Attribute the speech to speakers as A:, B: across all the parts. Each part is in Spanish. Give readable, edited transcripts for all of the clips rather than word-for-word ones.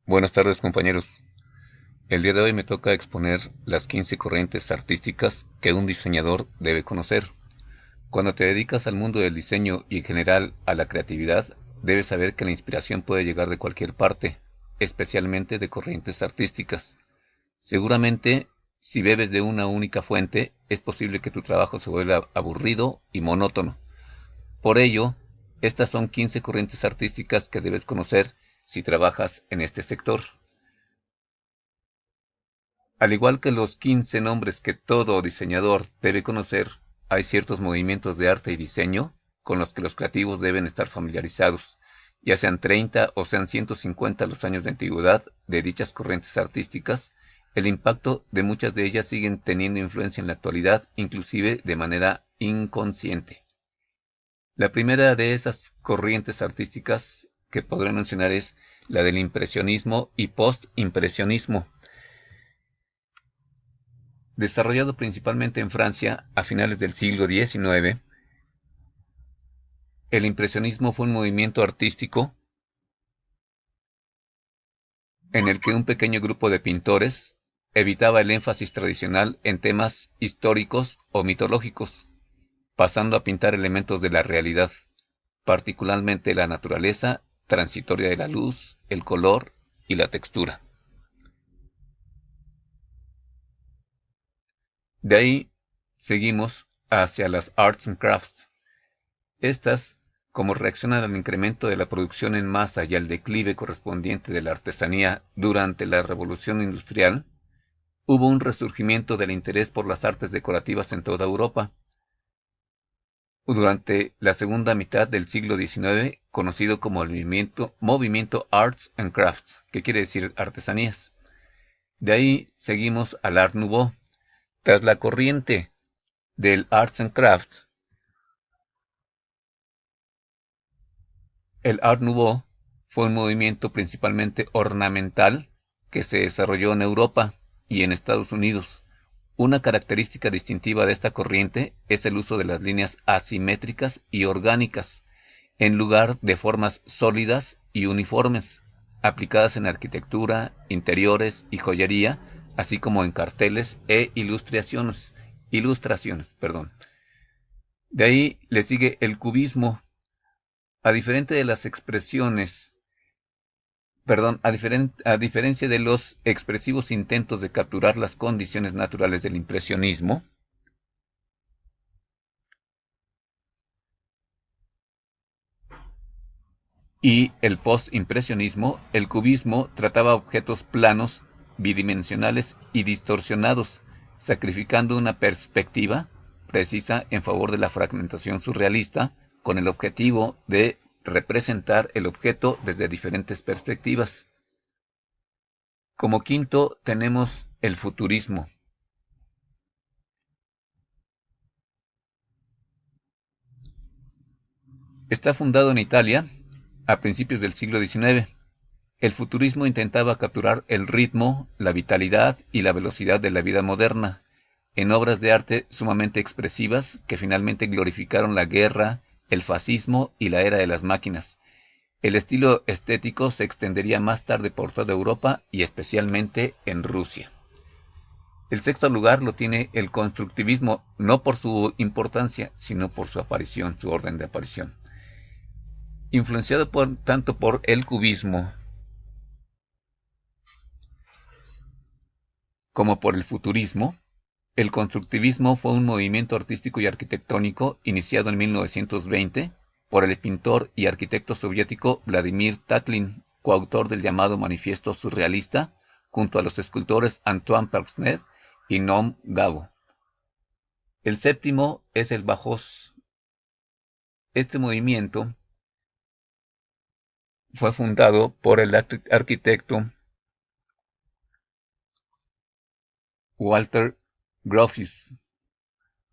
A: Buenas tardes, compañeros. El día de hoy me toca exponer las 15 corrientes artísticas que un diseñador debe conocer. Cuando te dedicas al mundo del diseño y en general a la creatividad, debes saber que la inspiración puede llegar de cualquier parte, especialmente de corrientes artísticas. Seguramente, si bebes de una única fuente, es posible que tu trabajo se vuelva aburrido y monótono. Por ello, estas son 15 corrientes artísticas que debes conocer si trabajas en este sector. Al igual que los 15 nombres que todo diseñador debe conocer, hay ciertos movimientos de arte y diseño con los que los creativos deben estar familiarizados, ya sean 30 o sean 150 los años de antigüedad de dichas corrientes artísticas. El impacto de muchas de ellas siguen teniendo influencia en la actualidad, inclusive de manera inconsciente. La primera de esas corrientes artísticas que podré mencionar es la del impresionismo y postimpresionismo. Desarrollado principalmente en Francia a finales del siglo XIX, el impresionismo fue un movimiento artístico en el que un pequeño grupo de pintores evitaba el énfasis tradicional en temas históricos o mitológicos, pasando a pintar elementos de la realidad, particularmente la naturaleza transitoria de la luz, el color y la textura. De ahí seguimos hacia las Arts and Crafts. Estas, como reaccionan al incremento de la producción en masa y al declive correspondiente de la artesanía durante la Revolución Industrial, hubo un resurgimiento del interés por las artes decorativas en toda Europa. Durante la segunda mitad del siglo XIX, conocido como el movimiento Arts and Crafts, que quiere decir artesanías. De ahí seguimos al Art Nouveau. Tras la corriente del Arts and Crafts, el Art Nouveau fue un movimiento principalmente ornamental que se desarrolló en Europa y en Estados Unidos. Una característica distintiva de esta corriente es el uso de las líneas asimétricas y orgánicas, en lugar de formas sólidas y uniformes, aplicadas en arquitectura, interiores y joyería, así como en carteles e ilustraciones. De ahí le sigue el cubismo. A diferente de las expresiones a diferencia de los expresivos intentos de capturar las condiciones naturales del impresionismo, y el postimpresionismo, el cubismo trataba objetos planos, bidimensionales y distorsionados, sacrificando una perspectiva precisa en favor de la fragmentación surrealista, con el objetivo de representar el objeto desde diferentes perspectivas. Como quinto tenemos el futurismo. Está fundado en Italia a principios del siglo XIX. El futurismo intentaba capturar el ritmo, la vitalidad y la velocidad de la vida moderna, en obras de arte sumamente expresivas que finalmente glorificaron la guerra, el fascismo y la era de las máquinas. El estilo estético se extendería más tarde por toda Europa y especialmente en Rusia. El sexto lugar lo tiene el constructivismo, no por su importancia, sino por su aparición, su orden de aparición. Influenciado tanto por el cubismo como por el futurismo, el constructivismo fue un movimiento artístico y arquitectónico iniciado en 1920 por el pintor y arquitecto soviético Vladimir Tatlin, coautor del llamado Manifiesto Surrealista, junto a los escultores Antoine Peixner y Noam Gabo. El séptimo es el Bauhaus. Este movimiento fue fundado por el arquitecto Walter Gropius.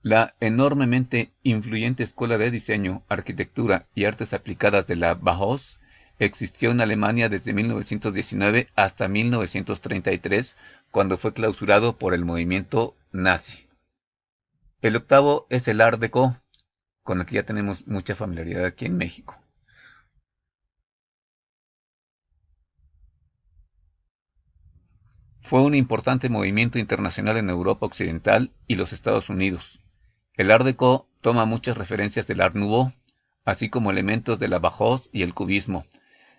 A: La enormemente influyente escuela de diseño, arquitectura y artes aplicadas de la Bauhaus existió en Alemania desde 1919 hasta 1933, cuando fue clausurado por el movimiento nazi. El octavo es el Art Deco, con el que ya tenemos mucha familiaridad aquí en México. Fue un importante movimiento internacional en Europa Occidental y los Estados Unidos. El Art Deco toma muchas referencias del Art Nouveau, así como elementos de la Bauhaus y el cubismo.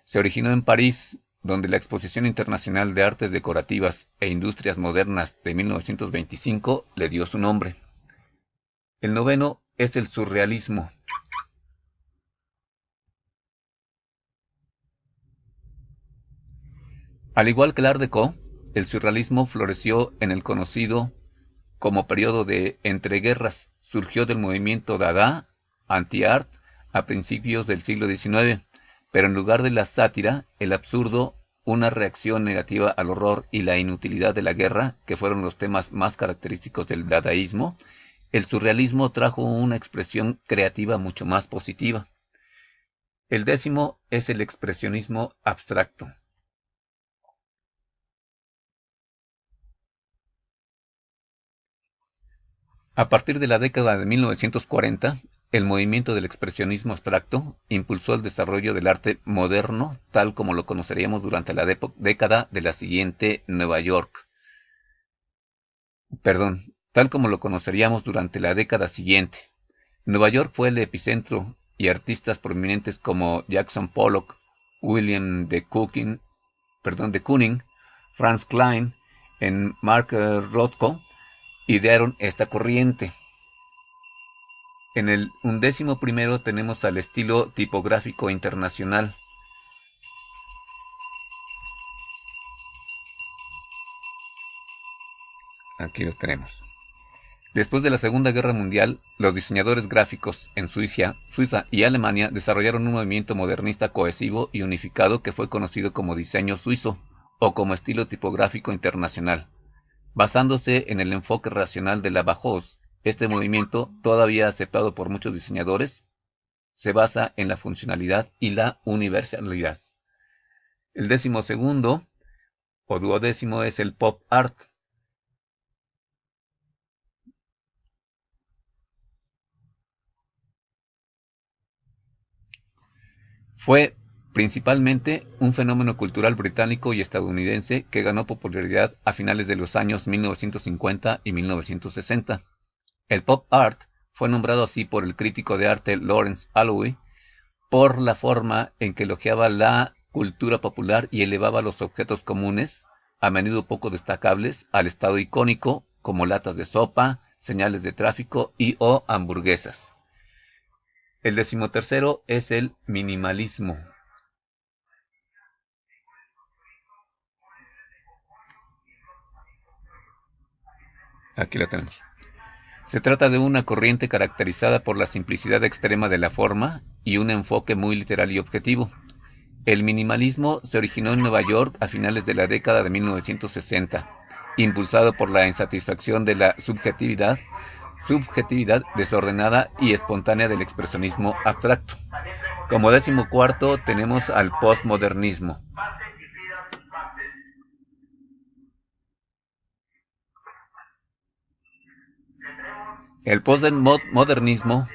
A: Se originó en París, donde la Exposición Internacional de Artes Decorativas e Industrias Modernas de 1925 le dio su nombre. El noveno es el surrealismo. Al igual que el Art Deco, el surrealismo floreció en el conocido como periodo de entreguerras. Surgió del movimiento Dada, anti-art, a principios del siglo XIX, pero en lugar de la sátira, el absurdo, una reacción negativa al horror y la inutilidad de la guerra, que fueron los temas más característicos del dadaísmo, el surrealismo trajo una expresión creativa mucho más positiva. El décimo es el expresionismo abstracto. A partir de la década de 1940, el movimiento del expresionismo abstracto impulsó el desarrollo del arte moderno tal como lo conoceríamos durante la década de la siguiente Nueva York. Tal como lo conoceríamos durante la década siguiente. Nueva York fue el epicentro y artistas prominentes como Jackson Pollock, William de Kooning, Franz Klein y Mark Rothko idearon esta corriente. En el 11º tenemos al estilo tipográfico internacional. Aquí lo tenemos. Después de la Segunda Guerra Mundial, los diseñadores gráficos en Suiza y Alemania desarrollaron un movimiento modernista cohesivo y unificado que fue conocido como diseño suizo o como estilo tipográfico internacional. Basándose en el enfoque racional de la Bauhaus, este movimiento, todavía aceptado por muchos diseñadores, se basa en la funcionalidad y la universalidad. El 12º o 12º es el pop art. Fue principalmente un fenómeno cultural británico y estadounidense que ganó popularidad a finales de los años 1950 y 1960. El pop art fue nombrado así por el crítico de arte Lawrence Alloway por la forma en que elogiaba la cultura popular y elevaba los objetos comunes, a menudo poco destacables, al estado icónico, como latas de sopa, señales de tráfico y o hamburguesas. El 13º es el minimalismo. Aquí lo tenemos. Se trata de una corriente caracterizada por la simplicidad extrema de la forma y un enfoque muy literal y objetivo. El minimalismo se originó en Nueva York a finales de la década de 1960, impulsado por la insatisfacción de la subjetividad desordenada y espontánea del expresionismo abstracto. Como 14º tenemos al postmodernismo. El postmodernismo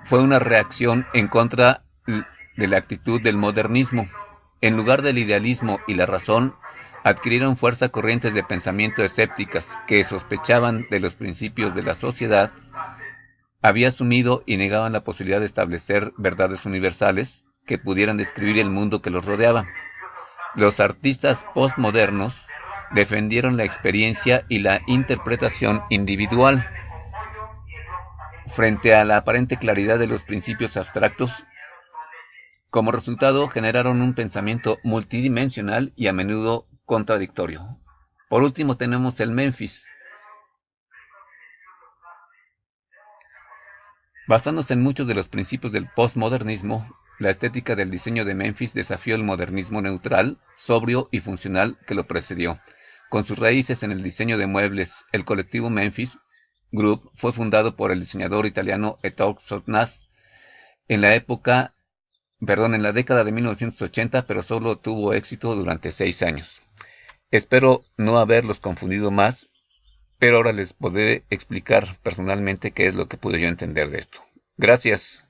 A: fue una reacción en contra de la actitud del modernismo. En lugar del idealismo y la razón, adquirieron fuerza corrientes de pensamiento escépticas que sospechaban de los principios de la sociedad, había asumido y negaban la posibilidad de establecer verdades universales que pudieran describir el mundo que los rodeaba. Los artistas postmodernos defendieron la experiencia y la interpretación individual. Frente a la aparente claridad de los principios abstractos, como resultado generaron un pensamiento multidimensional y a menudo contradictorio. Por último tenemos el Memphis. Basándose en muchos de los principios del postmodernismo, la estética del diseño de Memphis desafió el modernismo neutral, sobrio y funcional que lo precedió. Con sus raíces en el diseño de muebles, el colectivo Memphis Group fue fundado por el diseñador italiano Ettore Sotnas en la década de 1980, pero solo tuvo éxito durante 6 años. Espero no haberlos confundido más, pero ahora les podré explicar personalmente qué es lo que pude yo entender de esto. Gracias.